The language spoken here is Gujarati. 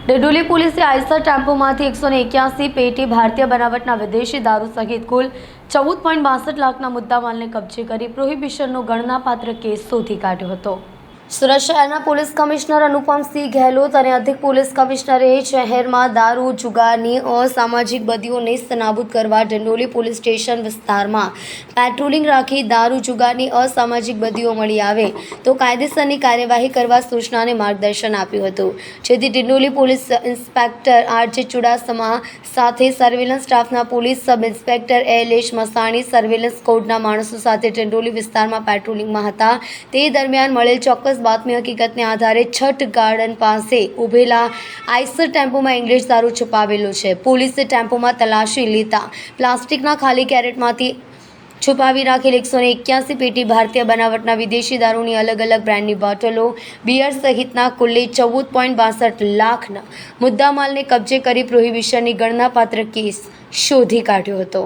डिंडोली पुलिसे आयसर टेम्पोमांथी 181 पेटी भारतीय बनावटना विदेशी दारू सहित कुल 14.62 लाखना मुद्दामालने कब्जे કરી પ્રોહિબિશનનો ગણનાપાત્ર કેસ શોધી કાઢ્યો હતો। સુરત શહેરના પોલીસ કમિશનર અનુપમસિંહ ગહેલોત અને અધિક પોલીસ કમિશનરે શહેરમાં દારૂ જુગારની અસામાજિક બદીઓ નેસ્તનાબૂદ કરવા ડિંડોલી પોલીસ સ્ટેશન વિસ્તારમાં પેટ્રોલિંગ રાખી દારૂ જુગારની અસામાજિક બદીઓ મળી આવે તો કાયદેસરની કાર્યવાહી કરવા સૂચના અને માર્ગદર્શન આપ્યું હતું, જેથી Dindoli police inspector RJ Chudasama સાથે સર્વેલન્સ સ્ટાફના પોલીસ સબ ઇન્સ્પેક્ટર એલેશ મસાણી સર્વેલન્સ કોડના માણસો સાથે ડિંડોલી વિસ્તારમાં પેટ્રોલિંગમાં હતા। તે દરમિયાન મળેલ ચોક્કસ બાતમી હકીકતને આધારે છઠ ગાર્ડન પાસે ઉભેલા આઈસર ટેમ્પોમાં ઇંગ્લિશ દારૂ છુપાવેલો છે। પોલીસે ટેમ્પોમાં તલાશી લેતા પ્લાસ્ટિકના ખાલી કેરેટમાંથી છુપાવી રાખેલ 181 પેટી ભારતીય બનાવટના વિદેશી દારૂની અલગ અલગ બ્રાન્ડની બોટલો, બિયર સહિતના કુલ્લે 14.62 લાખના મુદ્દામાલને કબ્જે કરી પ્રોહિબિશનની ગણનાપાત્ર કેસ શોધી કાઢ્યો હતો।